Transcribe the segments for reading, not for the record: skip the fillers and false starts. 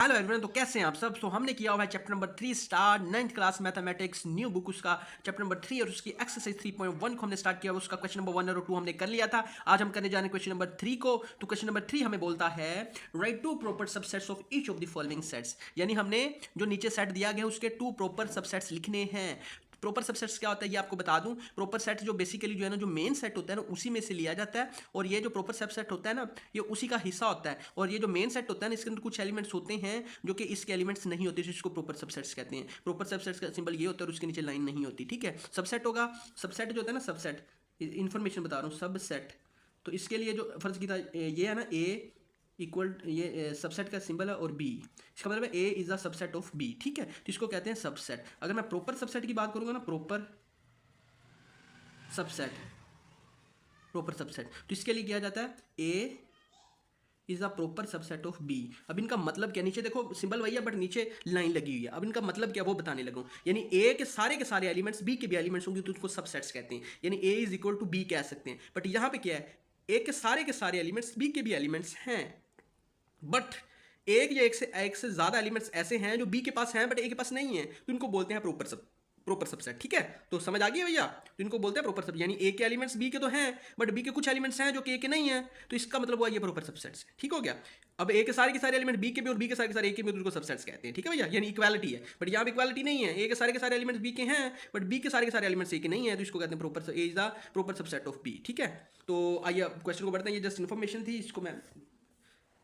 Hello everyone, तो कैसे हैं आप सब। हमने किया हुआ है chapter number 3 start 9th class mathematics new book, उसका चैप्टर नंबर 3 और उसकी एक्सरसाइज 3.1 को हमने स्टार्ट किया। उसका क्वेश्चन नंबर 1 और 2 हमने कर लिया था। आज हम करने जा रहे हैं क्वेश्चन नंबर 3 को। तो क्वेश्चन नंबर 3 हमें बोलता है write two proper subsets of each of the following sets, यानी हमने जो नीचे सेट दिया गया उसके 2 प्रॉपर सबसेट्स लिखने हैं। प्रॉपर सबसेट्स क्या होता है ये आपको बता दूं। प्रॉपर सेट जो बेसिकली जो है ना, जो मेन सेट होता है ना, उसी में से लिया जाता है। और ये जो प्रॉपर सबसेट होता है ना, ये उसी का हिस्सा होता है। और ये जो मेन सेट होता है ना, इसके अंदर कुछ एलिमेंट्स होते हैं जो कि इसके एलिमेंट्स नहीं होते, जिसको प्रॉपर सबसेट्स कहते हैं। प्रॉपर सबसेट्स का सिंबल ये होता है और उसके नीचे लाइन नहीं होती, ठीक है। सबसेट होगा, सबसेट जो होता है ना, सबसेट इन्फॉर्मेशन बता रहा हूँ, सबसेट। तो इसके लिए जो फर्ज की था ये है ना, ए इक्वल, ये सबसेट का सिंबल है, और बी, इसका मतलब है A is the subset of B, ठीक है। तो इसको कहते हैं सबसेट। अगर मैं प्रॉपर सबसेट की बात करूंगा ना, प्रॉपर सबसेट, प्रॉपर सबसेट, तो इसके लिए किया जाता है A is the proper subset of B. अब इनका मतलब क्या, नीचे देखो सिंबल वही है बट नीचे लाइन लगी हुई है। अब इनका मतलब क्या वो बताने लगूँ। यानी ए के सारे एलिमेंट्स बी के भी एलिमेंट्स होंगे तो उसको सबसेट्स कहते हैं। यानी ए इज इक्वल टू बी कह सकते हैं। बट यहाँ पे क्या है, ए के सारे एलिमेंट्स बी के भी एलिमेंट्स हैं, बट एक या एक से ज्यादा एलिमेंट्स ऐसे हैं जो बी के पास हैं बट ए के पास नहीं है, तो इनको बोलते हैं प्रॉपर सबसेट, ठीक है। तो समझ आ गई भैया, तो इनको बोलते हैं प्रॉपर सब। यानी ए के एलिमेंट्स बी के तो हैं बट बी के कुछ एलिमेंट्स हैं जो कि ए के नहीं है, तो इसका मतलब हुआ ये प्रॉपर सबसेट्स, ठीक हो गया। अब ए के सारे एलिमेंट बी के भी और बी के सारे ए के भी, उनको सबसेट्स कहते हैं, ठीक है भैया। यानी इक्वालिटी है, बट यहाँ पे इक्वालिटी नहीं है। ए के सारे एलिमेंट्स बी के हैं बट बी के सारे एलिमेंट्स ए के नहीं है, तो इसको कहते हैं proper, A is the proper subset of B, ठीक है। तो आइए क्वेश्चन को बढ़ते हैं। ये जस्ट इन्फॉर्मेशन थी, इसको मैं,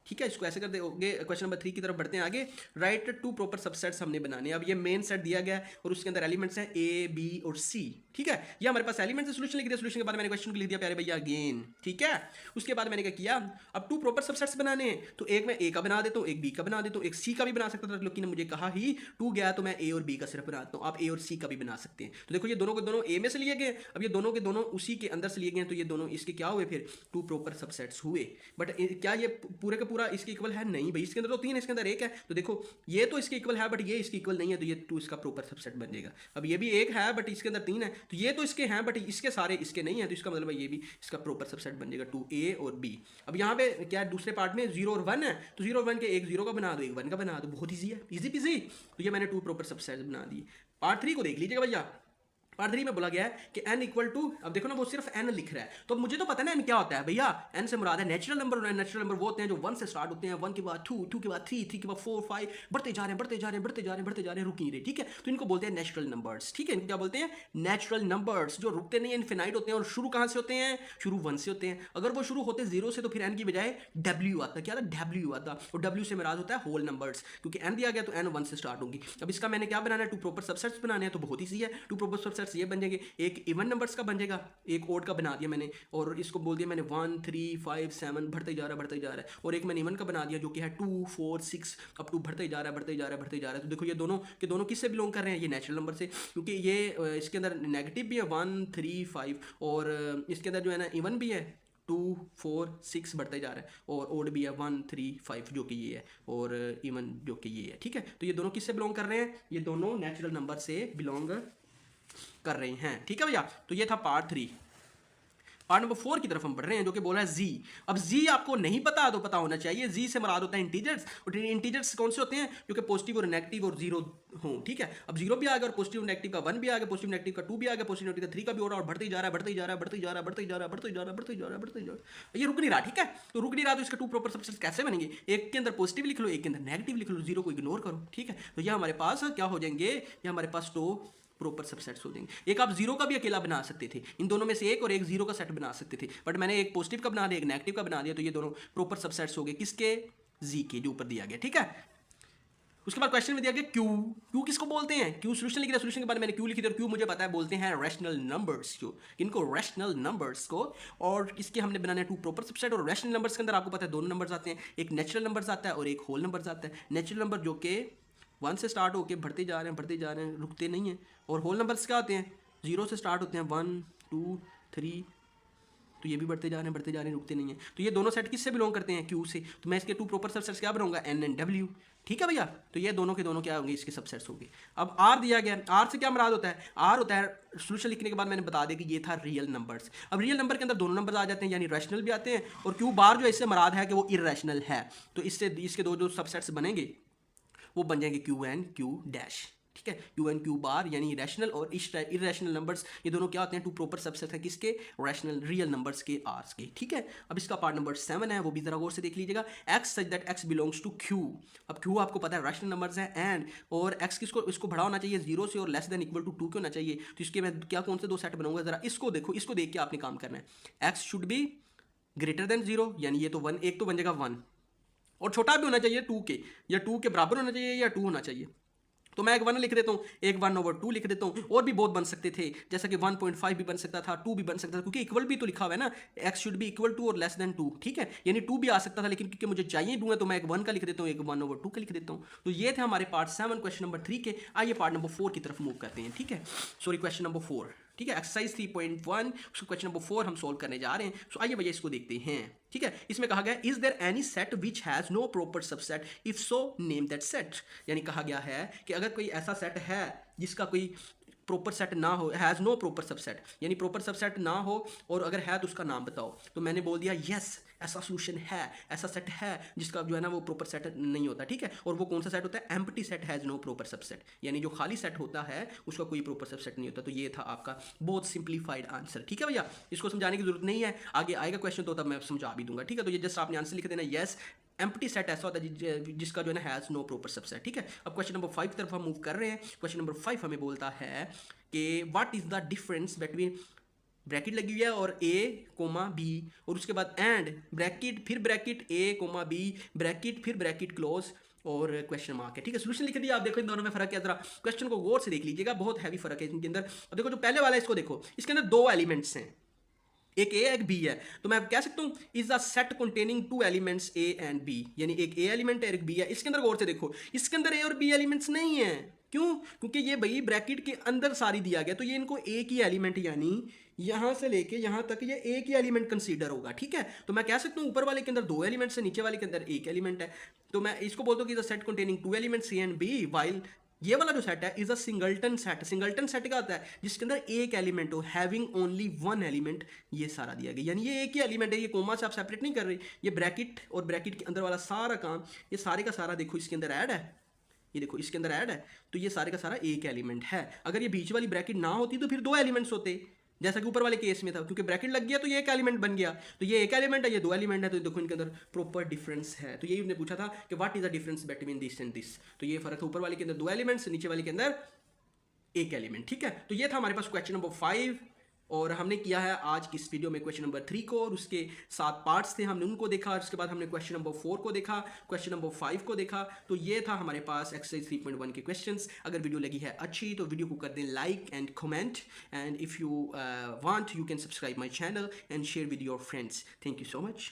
ठीक है, इसको ऐसे कर दोगे। क्वेश्चन नंबर 3 की तरफ बढ़ते हैं आगे। राइट टू प्रॉपर सबसेट्स हमने बनाने। अब ये मेन सेट दिया गया है और उसके अंदर एलिमेंट्स हैं ए बी और सी, ठीक है। ये हमारे पास एलिमेंट्स सोल्यूशन लिख दिया। सोल्यूशन के बाद मैंने क्वेश्चन को लिख दिया प्यारे भैया अगेन, ठीक है। उसके बाद मैंने क्या किया, अब 2 प्रॉपर सबसेट्स बनाने हैं, तो एक मैं ए का बना देता हूँ, एक बी का बना देता हूँ, एक सी का भी बना सकता था, लेकिन मुझे कहा ही 2 गया तो मैं ए और बी का सिर्फ बनाता हूँ। आप ए और सी का भी बना सकते हैं। तो देखो ये दोनों के दोनों ए में से लिए गए, अब ये दोनों के दोनों उसी के अंदर से लिए गए, तो ये दोनों इसके क्या हुए फिर, 2 प्रॉपर सबसेट्स हुए। बट क्या ये पूरे का पूरा इसके इक्वल है? नहीं भाई, इसके अंदर तो 3 है, इसके अंदर 1 है। तो देखो ये तो इसके इक्वल है बट ये इसके इक्वल नहीं है, तो ये 2 इसका प्रॉपर सबसेट बन जाएगा। अब ये भी 1 है बट इसके अंदर 3 है, तो ये तो इसके हैं बट इसके सारे इसके नहीं है, तो इसका मतलब है ये भी इसका प्रॉपर सबसेट बन जाएगा 2a और b। अब यहाँ पे क्या है, दूसरे पार्ट में 0 और 1 है, तो 0 और 1 के, एक 0 का बना दो, एक 1 का बना दो, बहुत ईजी है, इजी पीजी। तो ये मैंने 2 प्रॉपर सबसेट बना दिए। पार्ट 3 को देख लीजिएगा भैया। पार्ट 3 में बोला गया है कि n इक्वल टू, अब देखो ना वो सिर्फ n लिख रहा है, तो अब मुझे तो पता है ना n क्या होता है भैया। n से मुराद है नेचुरल नंबर। नेचुरल नंबर वो होते हैं जो 1 से स्टार्ट होते हैं, 1 के बाद 2, 2 के बाद 3, 3 के बाद 4, 5, बढ़ते जा रहे हैं बढ़ते जा रहे हैं बढ़ते जा रहे हैं बढ़ते जा रहे हैं, रुक नहीं रहे, ठीक है। तो इनको बोलते हैं नेचुरल नंबर्स, ठीक है। इनको क्या बोलते हैं, नेचुरल नंबर्स, जो रुकते नहीं है, इनफिनाइट होते हैं। और शुरू कहाँ से होते हैं, शुरू 1 से होते हैं। अगर वो शुरू होते 0 से तो फिर n की बजाय w आता, क्या आता, w आता, और w से मुराद होता है होल नंबर्स, क्योंकि n दिया गया तो n 1 से स्टार्ट होगी। अब इसका मैंने क्या बनाना है, 2 प्रॉपर सबसेट्स बनाने हैं, तो बहुत ईजी है। 2 प्रॉपर सबसेट्स ये बन जाएंगे, एक इवन नंबर्स का बन जाएगा, एक ओड का बना दिया मैंने, और इसको बोल दिया मैंने 1 3 5 7, बढ़ते जा रहा है। और एक मैंने इवन का बना दिया जो कि है 2 4 6 अप टू बढ़ते जा रहा है। तो देखो ये दोनों के दोनों किससे बिलोंग कर रहे हैं, ये नेचुरल नंबर से, क्योंकि ये इसके अंदर नेगेटिव भी है 1 3 5, और इसके अंदर जो है ना इवन भी है 2 4 6 बढ़ते जा रहा है, और ओड भी है 1 3 5 जो कि ये है, और इवन जो कि ये है, ठीक है। तो ये दोनों किससे बिलोंग कर रहे हैं, ये दोनों नेचुरल नंबर से बिलोंग कर रहे हैं, ठीक है भैया। तो ये था पार्ट 3। पार्ट नंबर 4 की तरफ हम बढ़ रहे हैं, जो कि बोला है जी। अब जी आपको नहीं पता तो पता होना चाहिए। जी से मुराद होता है इंटीजर्स, और इंटीजर्स कौन से होते हैं, जो कि पॉजिटिव और नेगेटिव और 0 हो, ठीक है। अब 0 भी आ गया और पॉजिटिव नेगेटिव का 1 भी आ गया, पॉजिटिव नेगेटिव का 2 भी आ गया, पॉजिटिव नेगेटिव का 3 का भी हो रहा है, और बढ़ते जा रहा है, ये रुक नहीं रहा, ठीक है। तो रुक नहीं रहा, तो इसके 2 प्रॉपर सबसेट्स कैसे बनेंगे, एक के अंदर पॉजिटिव लिख लो, एक के अंदर नेगेटिव लिख लो, 0 को इग्नोर करो, ठीक है। तो ये हमारे पास क्या हो जाएंगे, ये हमारे पास 2 प्रॉपर सबसेट्स हो जाएंगे। एक आप 0 का भी अकेला बना सकते थे, इन दोनों में से एक, और एक 0 का सेट बना सकते थे, बट मैंने एक पॉजिटिव का बना दिया, एक नेगेटिव का बना दिया, तो ये दोनों प्रॉपर सबसेट्स हो गए किसके, जी के, जो ऊपर दिया गया, ठीक है। उसके बाद क्वेश्चन में दिया गया क्यू। क्यू किसको बोलते हैं, क्यू सोल्यूशन लिख दिया, सोल्यूशन के बाद मैंने क्यू लिखी थी, और क्यू मुझे पता है बोलते हैं रैशनल नंबर्स को, इनको रैशनल नंबर्स को। और इसके हमने बनाने 2 प्रॉपर सबसेट, और रैशनल नंबर्स के अंदर आपको पता है दोनों नंबर्स आते हैं, एक नेचुरल नंबर्स आता है और एक होल नंबर्स आता है। नेचुरल नंबर जो कि 1 से स्टार्ट होकर बढ़ते जा रहे हैं, रुकते नहीं हैं, और होल नंबर्स क्या होते हैं, 0 से स्टार्ट होते हैं, 1 2 3, तो ये भी बढ़ते जा रहे हैं, रुकते नहीं हैं। तो ये दोनों सेट किससे बिलोंग करते हैं, क्यू से। तो मैं इसके 2 प्रॉपर सबसेट्स क्या बनाऊंगा, एन एंड डब्ल्यू, ठीक है भैया। तो ये दोनों के दोनों क्या होंगे, इसके सबसेट्स होंगे। अब आर दिया गया, आर से क्या मुराद होता है, आर होता है, सोल्यूशन लिखने के बाद मैंने बता दिया कि ये था रियल नंबर्स। अब रियल नंबर के अंदर दोनों नंबर आ जाते हैं, यानी रैशनल भी आते हैं, और क्यू बार जो इससे मुराद है कि वो इररेशनल है, तो इससे इसके 2 जो सबसेट्स बनेंगे, वो बन जाएंगे क्यू एन क्यू डैश, ठीक है। क्यू एन क्यू बार यानी रैशनल और इरेशनल नंबर्स, ये दोनों क्या होते हैं, टू प्रॉपर सबसेट है किसके, रैशनल रियल नंबर्स के, आर्स के, ठीक है। अब इसका पार्ट नंबर 7 है, वो भी जरा गौर से देख लीजिएगा। X such that x belongs to Q. अब क्यू आपको पता है रैशनल नंबर्स है, एंड और एक्स किसको, इसको बड़ा होना चाहिए 0 से और लेस देन इक्वल टू 2 के होना चाहिए। तो इसके मैं क्या कौन से दो सेट बनाऊंगा, जरा इसको देखो, इसको देख के आपने काम करना है। X should be greater than 0, यानी ये तो 1, एक तो बन जाएगा 1, और छोटा भी होना चाहिए 2 के, या 2 के बराबर होना चाहिए, या 2 होना चाहिए। तो मैं एक 1 लिख देता हूँ, एक 1/2 लिख देता हूँ, और भी बहुत बन सकते थे, जैसा कि 1.5 भी बन सकता था, 2 भी बन सकता था, क्योंकि इक्वल भी तो लिखा हुआ है ना, x should be equal to और लेस देन 2, ठीक है। यानी 2 भी आ सकता था, लेकिन क्योंकि मुझे चाहिए 2 है तो मैं एक 1 का लिख देता हूँ, एक 1/2 का लिख देता हूँ। तो ये थे हमारे पार्ट 7 क्वेश्चन नंबर 3 के। आइए पार्ट नंबर 4 की तरफ मूव करते हैं, ठीक है। सॉरी, क्वेश्चन नंबर 4, ठीक है। एक्सरसाइज 3.1 उसको क्वेश्चन नंबर 4 हम सोल्व करने जा रहे हैं। सो आइए भैया इसको देखते हैं, ठीक है। इसमें कहा गया is there any set which has no proper subset, if so name that set. यानी कहा गया है कि अगर कोई ऐसा सेट है जिसका कोई प्रॉपर सेट ना हो, हैज़ नो प्रॉपर सबसेट, यानी प्रॉपर सबसेट ना हो, और अगर है तो उसका नाम बताओ। तो मैंने बोल दिया यस, ऐसा सोल्यूशन है, ऐसा सेट है जिसका जो है ना वो प्रॉपर सेट नहीं होता, ठीक है। और वो कौन सा सेट होता है, empty set has no proper subset, यानी जो खाली सेट होता है उसका कोई प्रॉपर सबसेट नहीं होता। तो ये था आपका बहुत सिंप्लीफाइड आंसर, ठीक है भैया। इसको समझाने की जरूरत नहीं है, आगे आएगा क्वेश्चन तो तब मैं समझा भी दूंगा, ठीक है। तो ये जस्ट आपने आंसर लिख देना यस, एम्प्टी सेट ऐसा होता है जिसका जो है ना हैज़ नो प्रॉपर सबसेट, ठीक है। अब क्वेश्चन नंबर 5 की तरफ हम मूव कर रहे हैं। क्वेश्चन नंबर 5 हमें बोलता है कि what is the difference between, bracket लगी हुई है और ए कोमा बी, और उसके बाद एंड ब्रैकेट, फिर ब्रैकेट ए कोमा बी, ब्रैकेट, फिर ब्रैकेट क्लोज और क्वेश्चन मार्क है, ठीक है। सोल्यूशन लिख दिया। आप देखो इन दोनों में फर्क है, जरा क्वेश्चन को गौर से देख लीजिएगा, बहुत हैवी फर्क है इनके अंदर। अब देखो जो पहले वाला है इसको देखो, इसके अंदर 2 एलिमेंट्स हैं, एक ए एक बी है। तो मैं कह सकता हूँ is a set containing 2 elements A and B, यानी एक ए एलिमेंट है एक बी है। इसके अंदर गौर से देखो, इसके अंदर ए और बी एलिमेंट्स नहीं है। क्यों? क्योंकि ये भाई ब्रैकेट के अंदर सारी दिया गया, तो ये इनको ए की एलिमेंट, यानी यहां से लेके यहां तक ये ए की एलिमेंट कंसीडर होगा, ठीक है। तो मैं कह सकता हूँ ऊपर वाले के अंदर 2 एलिमेंट्स है, नीचे वाले के अंदर एक एलिमेंट है। तो मैं इसको बोलता हूँ कि set containing 2 elements A and B, while ये वाला जो सेट है is a singleton set. Singleton set का होता है जिसके अंदर एक एलिमेंट हो, हैविंग ओनली 1 एलिमेंट, ये सारा दिया गया, यानी ये एक ही एलिमेंट है, ये कोमा से आप सेपरेट नहीं कर रहे। ये ब्रैकेट और ब्रैकेट के अंदर वाला सारा काम, ये सारे का सारा देखो इसके अंदर ऐड है, ये देखो इसके अंदर ऐड है, तो ये सारे का सारा एक एलिमेंट है। अगर ये बीच वाली ब्रैकेट ना होती तो फिर 2 एलिमेंट्स होते, जैसा कि ऊपर वाले केस में था, क्योंकि ब्रैकेट लग गया तो ये एक एलिमेंट बन गया। तो ये एक एलिमेंट है, ये 2 एलिमेंट है, तो देखो इनके अंदर प्रॉपर डिफरेंस है। तो यही उन्होंने पूछा था कि what is the difference between this and this. तो ये फर्क है, ऊपर वाले के अंदर 2 एलिमेंट्स, नीचे वाले के अंदर एक एलिमेंट, ठीक है। तो ये था हमारे पास क्वेश्चन नंबर 5, और हमने किया है आज की इस वीडियो में क्वेश्चन नंबर 3 को, और उसके 7 पार्ट्स थे, हमने उनको देखा, और उसके बाद हमने क्वेश्चन नंबर 4 को देखा, क्वेश्चन नंबर 5 को देखा। तो ये था हमारे पास एक्सरसाइज 3.1 के क्वेश्चंस। अगर वीडियो लगी है अच्छी तो वीडियो को कर दें like and comment, and if you want you can subscribe my channel and share with your friends. Thank you so much.